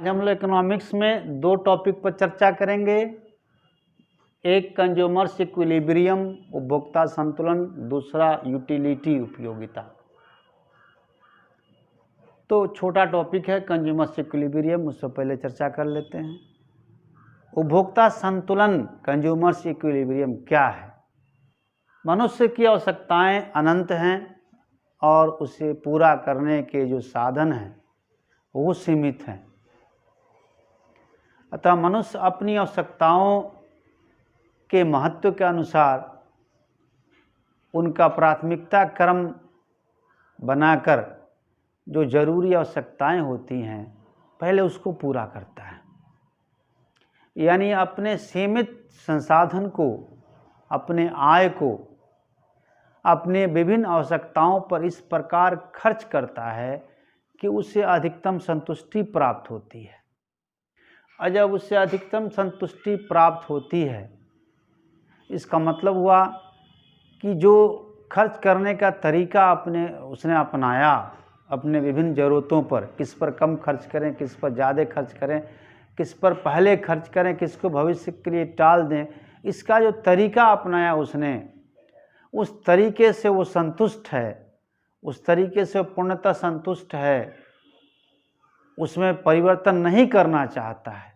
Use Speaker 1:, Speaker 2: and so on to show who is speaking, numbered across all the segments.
Speaker 1: आज हम लोग इकोनॉमिक्स में दो टॉपिक पर चर्चा करेंगे। एक कंज्यूमर्स इक्विलिब्रियम उपभोक्ता संतुलन, दूसरा यूटिलिटी उपयोगिता। तो छोटा टॉपिक है कंज्यूमर्स इक्विलिब्रियम, उससे पहले चर्चा कर लेते हैं। उपभोक्ता संतुलन कंज्यूमर्स इक्विलिब्रियम क्या है? मनुष्य की आवश्यकताएं अनंत हैं और उसे पूरा करने के जो साधन हैं वो सीमित हैं। अतः मनुष्य अपनी आवश्यकताओं के महत्व के अनुसार उनका प्राथमिकता क्रम बनाकर जो जरूरी आवश्यकताएं होती हैं पहले उसको पूरा करता है। यानी अपने सीमित संसाधन को, अपने आय को अपने विभिन्न आवश्यकताओं पर इस प्रकार खर्च करता है कि उसे अधिकतम संतुष्टि प्राप्त होती है। और जब उससे अधिकतम संतुष्टि प्राप्त होती है, इसका मतलब हुआ कि जो खर्च करने का तरीका उसने अपनाया अपने विभिन्न ज़रूरतों पर, किस पर कम खर्च करें, किस पर ज़्यादा खर्च करें, किस पर पहले खर्च करें, किसको भविष्य के लिए टाल दें, इसका जो तरीका अपनाया उसने, उस तरीके से वो संतुष्ट है, उस तरीके से पूर्णतः संतुष्ट है, उसमें परिवर्तन नहीं करना चाहता है।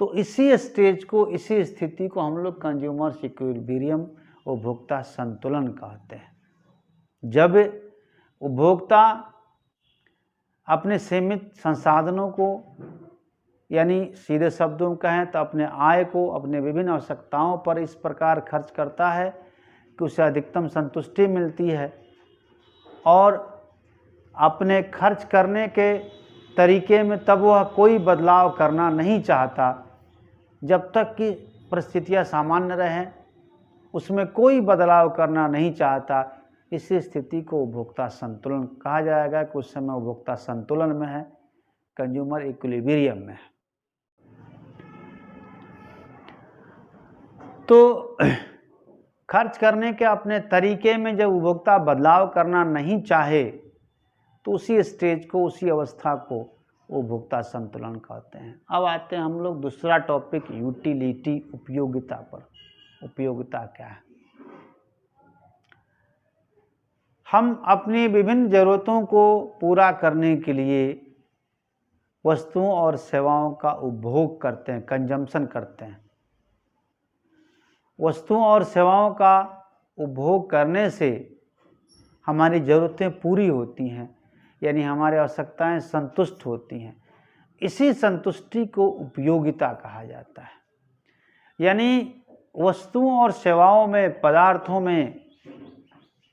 Speaker 1: तो इसी स्टेज को, इसी स्थिति को हम लोग कंज्यूमर्स इक्विलिब्रियम, उपभोक्ता संतुलन कहते हैं। जब उपभोक्ता अपने सीमित संसाधनों को, यानी सीधे शब्दों में कहें तो अपने आय को अपने विभिन्न आवश्यकताओं पर इस प्रकार खर्च करता है कि उसे अधिकतम संतुष्टि मिलती है, और अपने खर्च करने के तरीके में तब वह कोई बदलाव करना नहीं चाहता जब तक कि परिस्थितियां सामान्य रहें, उसमें कोई बदलाव करना नहीं चाहता। इसी स्थिति को उपभोक्ता संतुलन कहा जाएगा कि उस समय उपभोक्ता संतुलन में है, कंज्यूमर इक्विलिब्रियम में है। तो खर्च करने के अपने तरीके में जब उपभोक्ता बदलाव करना नहीं चाहे तो उसी स्टेज को, उसी अवस्था को उपभोक्ता संतुलन कहते हैं। अब आते हैं हम लोग दूसरा टॉपिक यूटिलिटी, उपयोगिता पर। उपयोगिता क्या है? हम अपनी विभिन्न ज़रूरतों को पूरा करने के लिए वस्तुओं और सेवाओं का उपभोग करते हैं, कंजम्पशन करते हैं। वस्तुओं और सेवाओं का उपभोग करने से हमारी ज़रूरतें पूरी होती हैं, यानी हमारी आवश्यकताएं संतुष्ट होती हैं। इसी संतुष्टि को उपयोगिता कहा जाता है। यानी वस्तुओं और सेवाओं में, पदार्थों में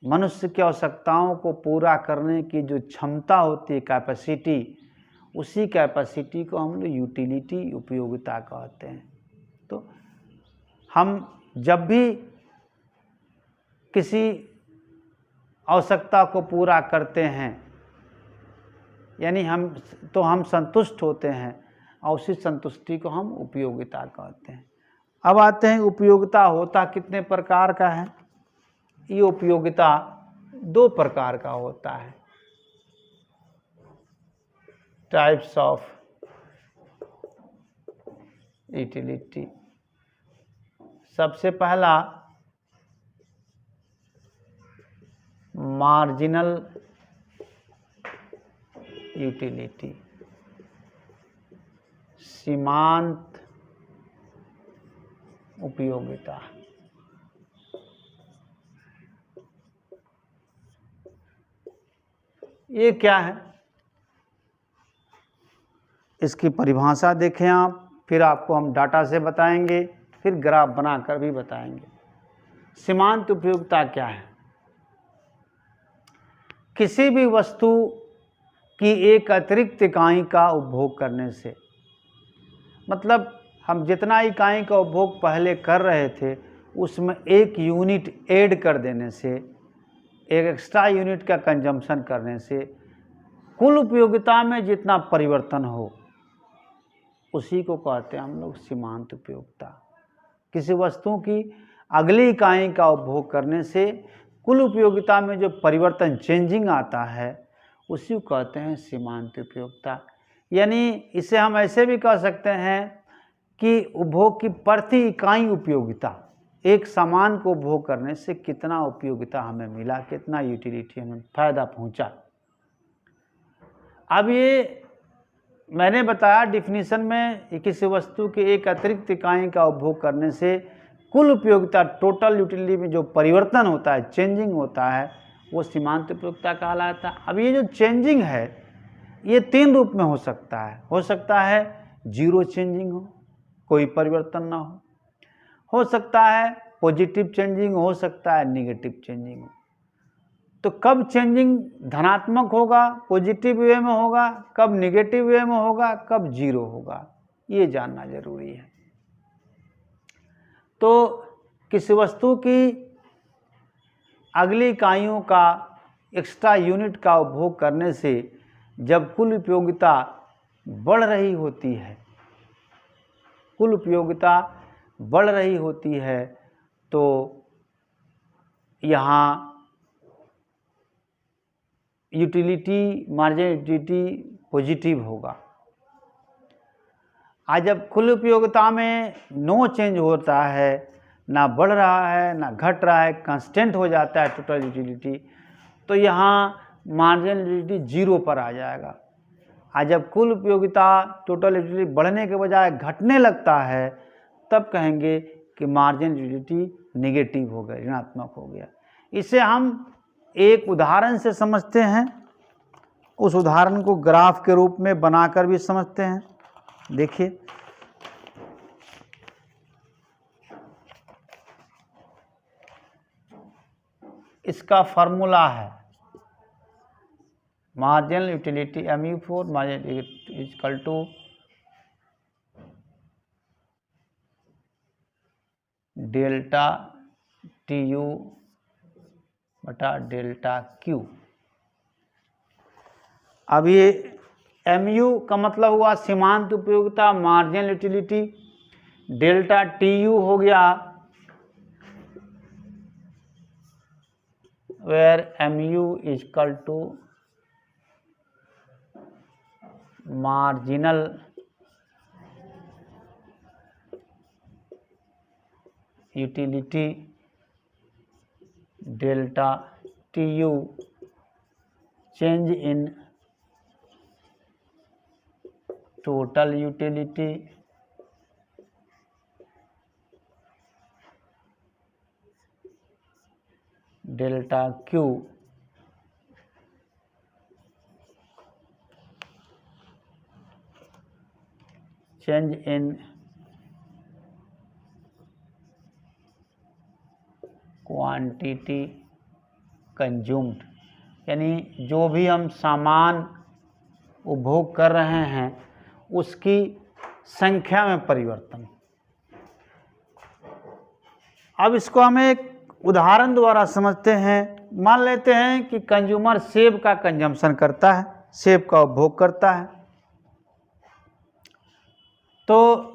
Speaker 1: मनुष्य की आवश्यकताओं को पूरा करने की जो क्षमता होती है, कैपेसिटी, उसी कैपेसिटी को हम लोग यूटिलिटी, उपयोगिता कहते हैं। तो हम जब भी किसी आवश्यकता को पूरा करते हैं, यानी हम संतुष्ट होते हैं, और उसी संतुष्टि को हम उपयोगिता कहते हैं। अब आते हैं उपयोगिता होता कितने प्रकार का है। ये उपयोगिता दो प्रकार का होता है, टाइप्स ऑफ यूटिलिटी। सबसे पहला मार्जिनल यूटिलिटी, सीमांत उपयोगिता। ये क्या है? इसकी परिभाषा देखें आप, फिर आपको हम डाटा से बताएंगे, फिर ग्राफ बनाकर भी बताएंगे। सीमांत उपयोगिता क्या है? किसी भी वस्तु की एक अतिरिक्त इकाई का उपभोग करने से, मतलब हम जितना इकाई का उपभोग पहले कर रहे थे उसमें एक यूनिट ऐड कर देने से, एक एक्स्ट्रा यूनिट का कंजम्पशन करने से कुल उपयोगिता में जितना परिवर्तन हो उसी को कहते हैं हम लोग सीमांत उपयोगिता। किसी वस्तु की अगली इकाई का उपभोग करने से कुल उपयोगिता में जो परिवर्तन, चेंजिंग आता है, उसी को कहते हैं सीमांत उपयोगिता। यानी इसे हम ऐसे भी कह सकते हैं कि उपभोग की प्रति इकाई उपयोगिता, एक सामान को उपभोग करने से कितना उपयोगिता हमें मिला, कितना यूटिलिटी हमें फ़ायदा पहुंचा। अब ये मैंने बताया डिफिनीशन में, किसी वस्तु के एक अतिरिक्त इकाई का उपभोग करने से कुल उपयोगिता, टोटल यूटिलिटी में जो परिवर्तन होता है, चेंजिंग होता है, वो सीमांत उपयोगिता कहलाता है। अब ये जो चेंजिंग है ये 3 रूप में हो सकता है जीरो चेंजिंग हो, कोई परिवर्तन ना हो सकता है पॉजिटिव चेंजिंग, हो सकता है नेगेटिव चेंजिंग हो। तो कब चेंजिंग धनात्मक होगा, पॉजिटिव वे में होगा, कब नेगेटिव वे में होगा, कब जीरो होगा, ये जानना जरूरी है। तो किसी वस्तु की अगली इकाइयों का, एक्स्ट्रा यूनिट का उपभोग करने से जब कुल उपयोगिता बढ़ रही होती है, कुल उपयोगिता बढ़ रही होती है, तो यहाँ यूटिलिटी, मार्जिन यूटिलिटी पॉजिटिव होगा। आज जब कुल उपयोगिता में नो चेंज होता है, ना बढ़ रहा है ना घट रहा है, कांस्टेंट हो जाता है टोटल यूटिलिटी, तो यहाँ मार्जिनल यूटिलिटी जीरो पर आ जाएगा। आज जब कुल उपयोगिता, टोटल यूटिलिटी बढ़ने के बजाय घटने लगता है, तब कहेंगे कि मार्जिनल यूटिलिटी नेगेटिव हो गया, ऋणात्मक हो गया। इसे हम एक उदाहरण से समझते हैं, उस उदाहरण को ग्राफ के रूप में बनाकर भी समझते हैं। देखिए, इसका फॉर्मूला है marginal utility MU4 marginal equal to delta TU बटा डेल्टा Q। अब ये MU का मतलब हुआ सीमांत उपयोगिता, मार्जिनल यूटिलिटी, डेल्टा TU हो गया where MU is equal to marginal utility delta TU change in total utility delta Q change in quantity consumed, यानी जो भी हम सामान उपभोग कर रहे हैं उसकी संख्या में परिवर्तन। अब इसको हम एक उदाहरण द्वारा समझते हैं। मान लेते हैं कि कंज्यूमर सेब का कंजम्पशन करता है, सेब का उपभोग करता है, तो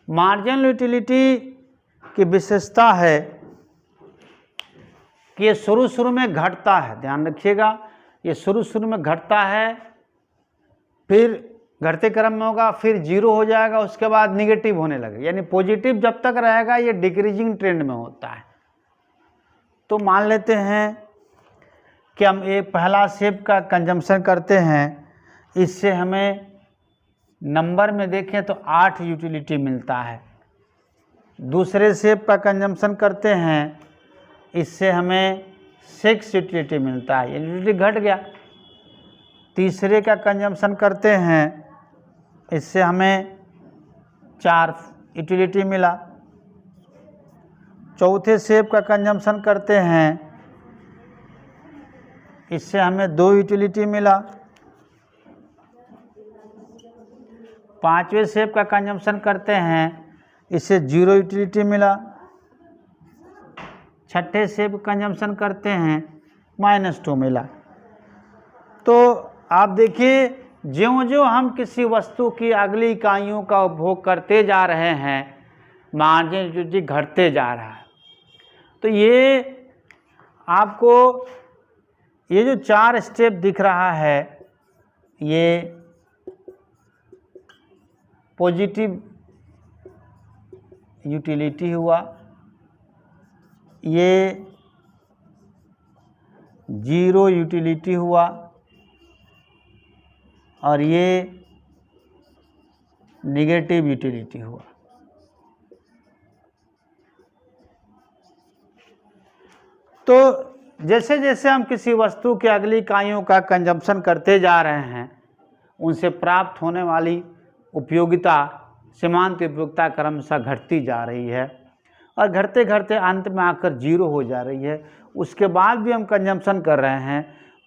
Speaker 1: मार्जिनल यूटिलिटी की विशेषता है कि ये शुरू में घटता है। ध्यान रखिएगा, ये शुरू में घटता है, फिर घटते क्रम में होगा, फिर जीरो हो जाएगा, उसके बाद निगेटिव होने लगेगा। यानी पॉजिटिव जब तक रहेगा ये डिक्रीजिंग ट्रेंड में होता है। तो मान लेते हैं कि हम एक पहला सेब का कंजम्पशन करते हैं, इससे हमें नंबर में देखें तो 8 यूटिलिटी मिलता है। दूसरे सेब का कंजम्पशन करते हैं, इससे हमें 6 यूटिलिटी मिलता है, ये यूटिलिटी घट गया। तीसरे का कंजम्पशन करते हैं, इससे हमें 4 यूटिलिटी मिला। चौथे सेब का कंजम्पशन करते हैं, इससे हमें 2 यूटिलिटी मिला। 5वें स्टेप का कंजम्पशन करते हैं, इससे 0 यूटिलिटी मिला। 6ठे स्टेप कंजम्पशन करते हैं, -2 मिला। तो आप देखिए, ज्यों-ज्यों हम किसी वस्तु की अगली इकाइयों का उपभोग करते जा रहे हैं, मार्जिनल यूटिलिटी घटते जा रहा है। तो ये आपको ये जो 4 स्टेप दिख रहा है, ये पॉजिटिव यूटिलिटी हुआ, ये 0 यूटिलिटी हुआ, और ये नेगेटिव यूटिलिटी हुआ। तो जैसे जैसे हम किसी वस्तु के अगली इकाइयों का कंजम्पशन करते जा रहे हैं, उनसे प्राप्त होने वाली उपयोगिता, सीमांत उपयोगिता क्रमशः घटती जा रही है, और घटते घटते अंत में आकर 0 हो जा रही है। उसके बाद भी हम कंजम्पशन कर रहे हैं,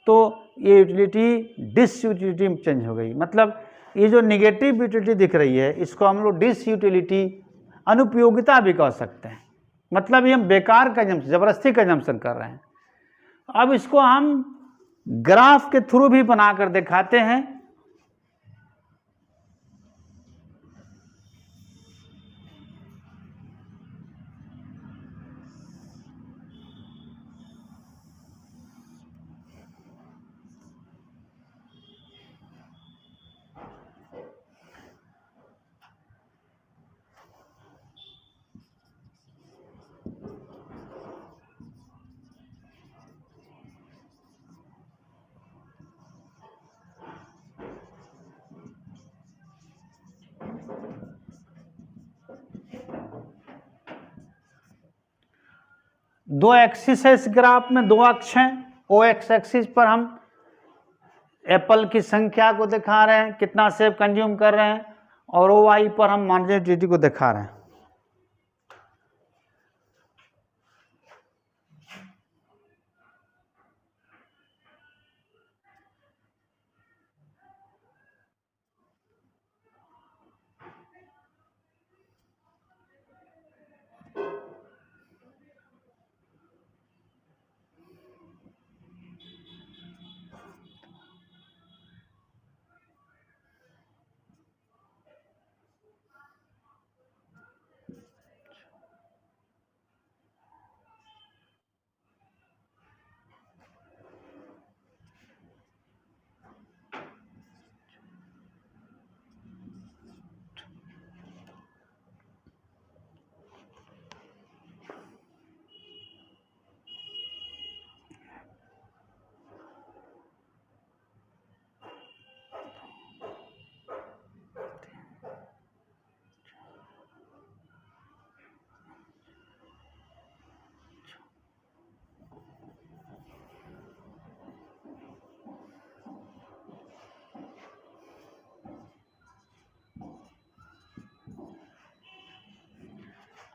Speaker 1: तो ये यूटिलिटी डिसयूटिलिटी में चेंज हो गई। मतलब ये जो निगेटिव यूटिलिटी दिख रही है, इसको हम लोग डिसयूटिलिटी, अनुपयोगिता भी कह सकते हैं। मतलब ये हम बेकार कंजम्पशन, ज़बरदस्ती कंजम्पशन कर रहे हैं। अब इसको हम ग्राफ के थ्रू भी बनाकर दिखाते हैं। दो एक्सिस है इस ग्राफ में, 2 अक्ष हैं। ओ एक्स एक्सिस पर हम एप्पल की संख्या को दिखा रहे हैं, कितना सेब कंज्यूम कर रहे हैं, और ओ वाई पर हम मार्जिनल यूटिलिटी को दिखा रहे हैं।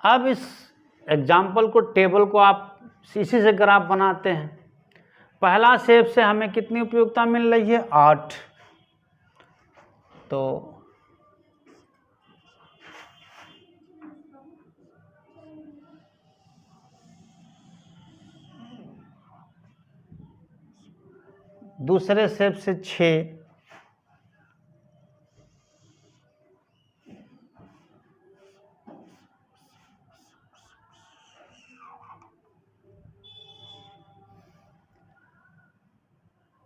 Speaker 1: अब इस एग्जाम्पल को, टेबल को आप इसी से ग्राफ बनाते हैं। पहला सेब से हमें कितनी उपयोगिता मिल रही है? 8। तो दूसरे सेब से 6,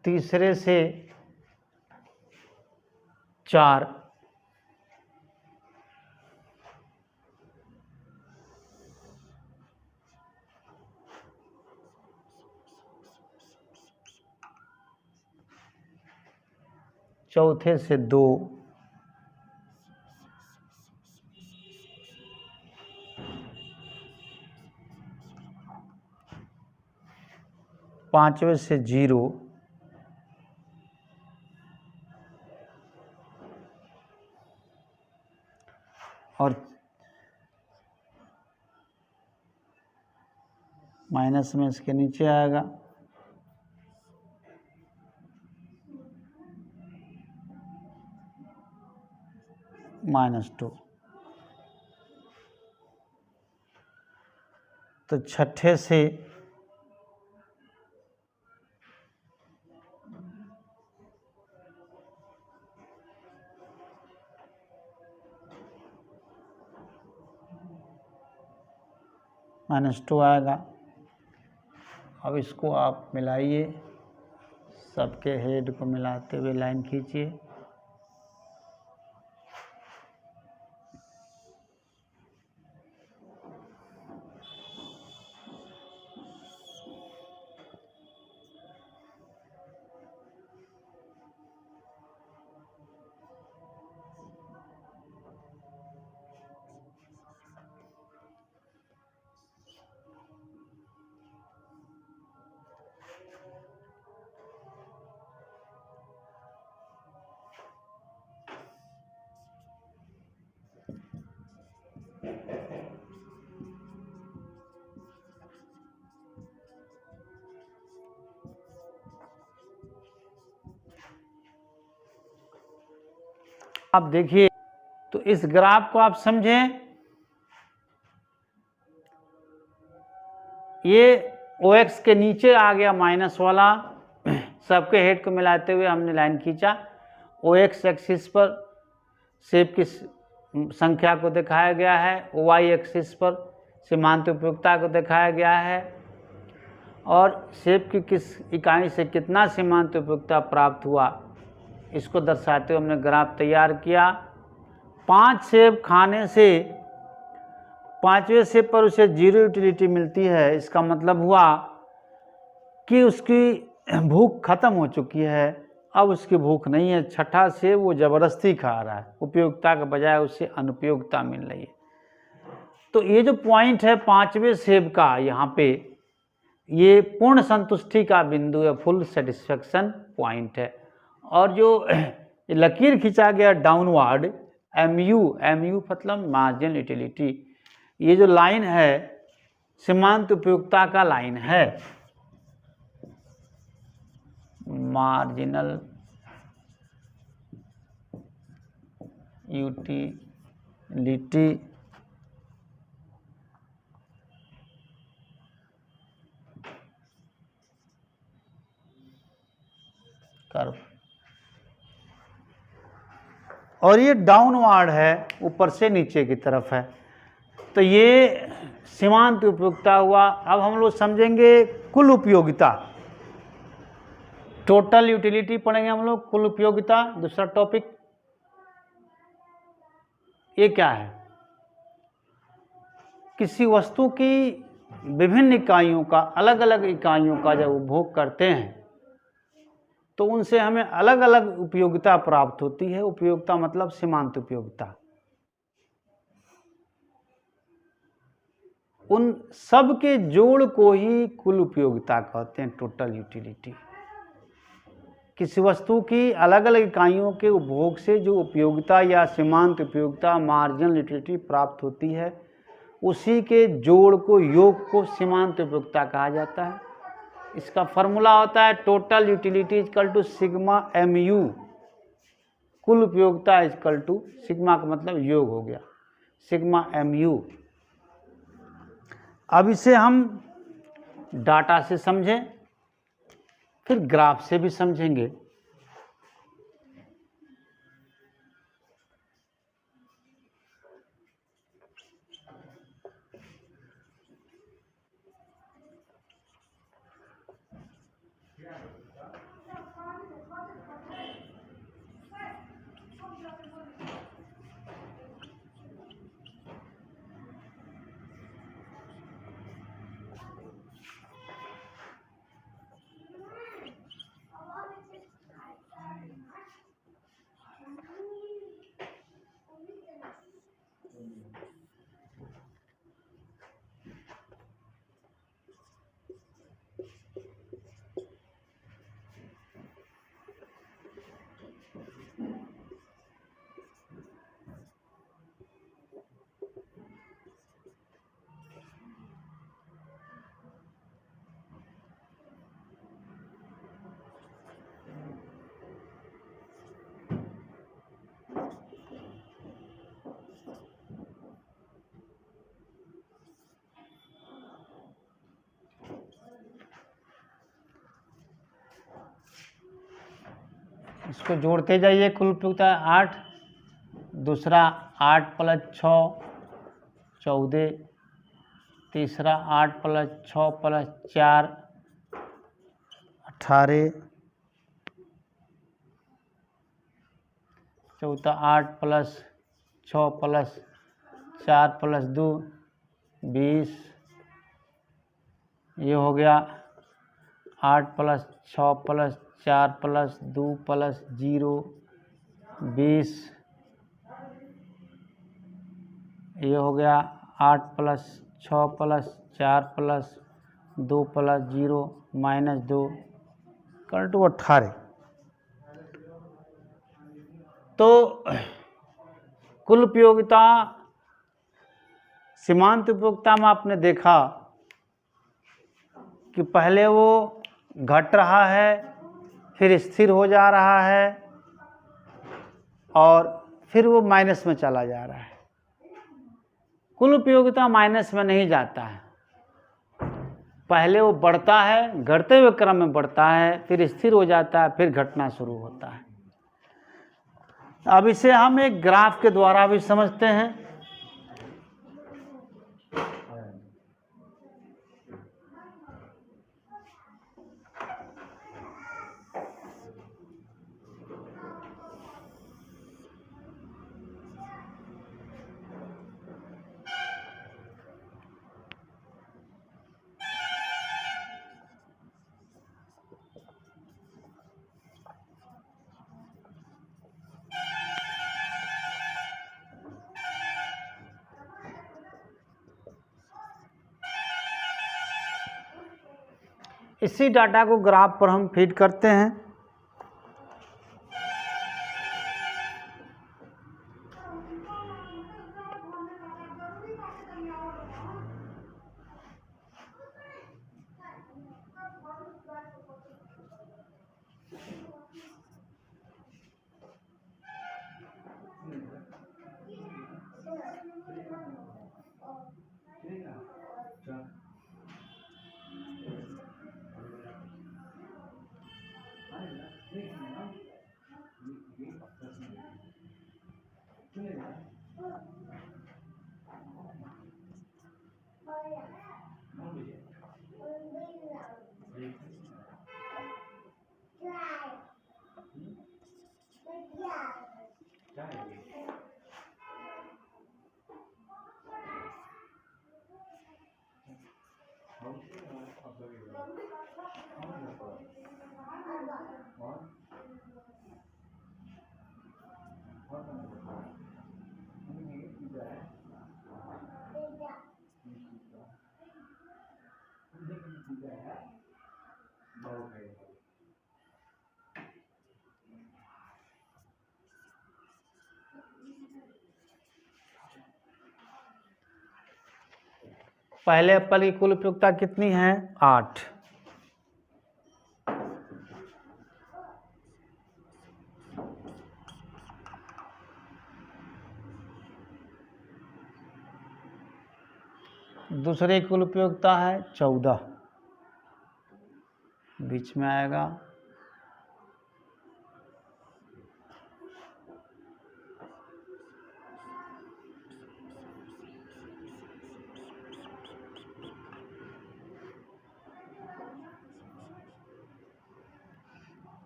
Speaker 1: तीसरे से 4, चौथे से 2, पांचवें से 0, और माइनस में इसके नीचे आएगा। -2। तो छठे से -2 आएगा। अब इसको आप मिलाइए, सबके हेड को मिलाते हुए लाइन खींचिए। आप देखिए, तो इस ग्राफ को आप समझें, ये OX के नीचे आ गया माइनस वाला, सबके हेड को मिलाते हुए हमने लाइन खींचा। OX एक्सिस पर शेप की संख्या को दिखाया गया है, Y एक्सिस पर सीमांत उपयोगिता को दिखाया गया है, और शेप की किस इकाई से कितना सीमांत उपयोगिता प्राप्त हुआ इसको दर्शाते हुए हमने ग्राफ तैयार किया। 5 सेब खाने से 5वें सेब पर उसे 0 यूटिलिटी मिलती है। इसका मतलब हुआ कि उसकी भूख खत्म हो चुकी है, अब उसकी भूख नहीं है। छठा सेब वो ज़बरदस्ती खा रहा है, उपयोगिता के बजाय उसे अनुपयोगिता मिल रही है। तो ये जो पॉइंट है 5वें सेब का, यहाँ पे ये पूर्ण संतुष्टि का बिंदु है, फुल सेटिस्फेक्शन पॉइंट है। और जो लकीर खींचा गया डाउनवर्ड, MU मतलब मार्जिनल यूटिलिटी, ये जो लाइन है सीमांत उपयोगिता का लाइन है, मार्जिनल यूटिलिटी कर्व, और ये डाउनवर्ड है, ऊपर से नीचे की तरफ है। तो ये सीमांत उपयोगिता हुआ। अब हम लोग समझेंगे कुल उपयोगिता, टोटल यूटिलिटी पढ़ेंगे हम लोग, कुल उपयोगिता दूसरा टॉपिक। ये क्या है? किसी वस्तु की विभिन्न इकाइयों का, अलग अलग इकाइयों का जब उपभोग करते हैं तो उनसे हमें अलग अलग उपयोगिता प्राप्त होती है। उपयोगिता मतलब सीमांत उपयोगिता। उन सब के जोड़ को ही कुल उपयोगिता कहते हैं, टोटल यूटिलिटी। किसी वस्तु की अलग अलग इकाइयों के उपभोग से जो उपयोगिता या सीमांत उपयोगिता, मार्जिनल यूटिलिटी प्राप्त होती है, उसी के जोड़ को, योग को सीमांत उपयोगिता कहा जाता है। इसका फॉर्मूला होता है total utility equal to sigma MU, कुल उपयोगिता इक्वल टू, सिग्मा का मतलब योग हो गया, सिग्मा MU। अब इसे हम डाटा से समझें, फिर ग्राफ से भी समझेंगे। इसको जोड़ते जाइए। कुल उपयुक्तता 8, दूसरा 8 + 6 14, तीसरा 8 + 6 + 4 18, चौथा 8 + 6 + 4 + 2 20। ये हो गया 8 + 6 + 4 + 2 + 0 20। ये हो गया 8 + 6 + 4 + 2 + 0 -2 = 18। तो कुल उपयोगिता सीमांत उपयोगिता में आपने देखा कि पहले वो घट रहा है, फिर स्थिर हो जा रहा है और फिर वो माइनस में चला जा रहा है। कुल उपयोगिता माइनस में नहीं जाता है, पहले वो बढ़ता है, घटते हुए क्रम में बढ़ता है, फिर स्थिर हो जाता है, फिर घटना शुरू होता है। अब इसे हम एक ग्राफ के द्वारा भी समझते हैं। इसी डाटा को ग्राफ पर हम फीड करते हैं। पहले एप्पल की कुल उपयोगिता कितनी है? 8। दूसरे की कुल उपयोगिता है 14, बीच में आएगा।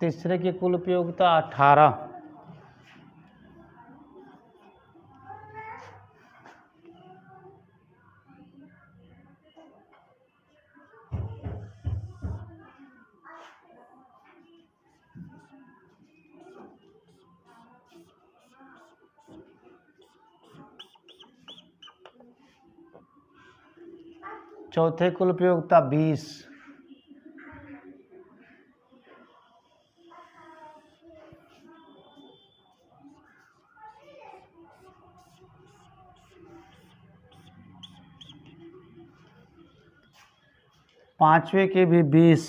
Speaker 1: तीसरे की कुल उपयोगिता 18, चौथे कुल उपयोगिता 20, पांचवे के भी 20,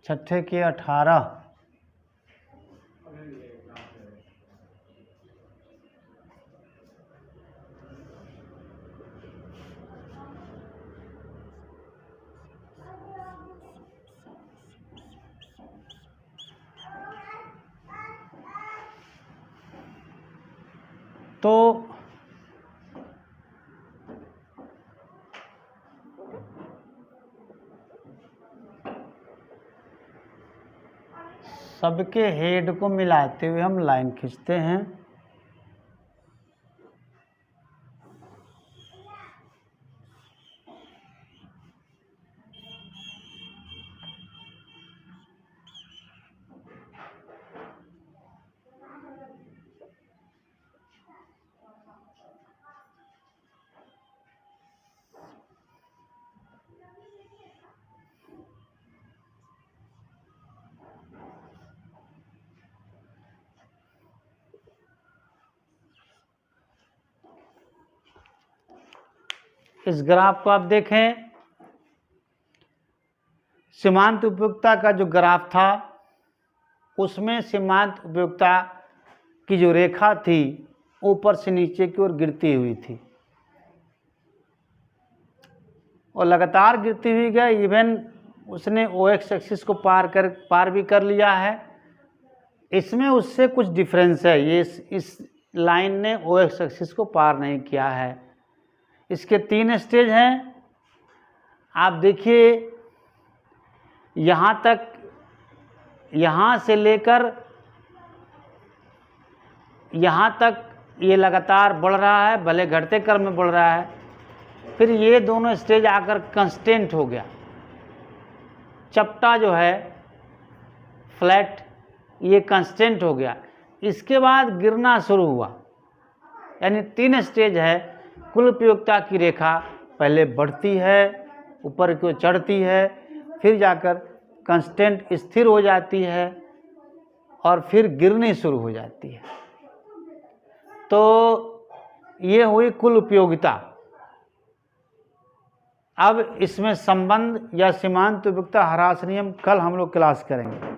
Speaker 1: छठे के 18, तो सबके हेड को मिलाते हुए हम लाइन खींचते हैं। इस ग्राफ को आप देखें, सीमांत उपयुक्तता का जो ग्राफ था उसमें सीमांत उपयुक्तता की जो रेखा थी ऊपर से नीचे की ओर गिरती हुई थी और लगातार गिरती हुई गई। इवन उसने OX एक्सिस को पार भी कर लिया है। इसमें उससे कुछ डिफरेंस है, ये इस लाइन ने OX एक्सिस को पार नहीं किया है। इसके 3 स्टेज हैं। आप देखिए यहाँ तक, यहाँ से लेकर यहाँ तक ये लगातार बढ़ रहा है, भले घटते क्रम में बढ़ रहा है। फिर ये दोनों स्टेज आकर कांस्टेंट हो गया, चपटा जो है फ्लैट, ये कांस्टेंट हो गया। इसके बाद गिरना शुरू हुआ, यानी 3 स्टेज है। कुल उपयुक्तता की रेखा पहले बढ़ती है, ऊपर की ओर चढ़ती है, फिर जाकर कांस्टेंट स्थिर हो जाती है और फिर गिरनी शुरू हो जाती है। तो ये हुई कुल उपयोगिता। अब इसमें संबंध या सीमांत उपयुक्तता ह्रास नियम कल हम लोग क्लास करेंगे।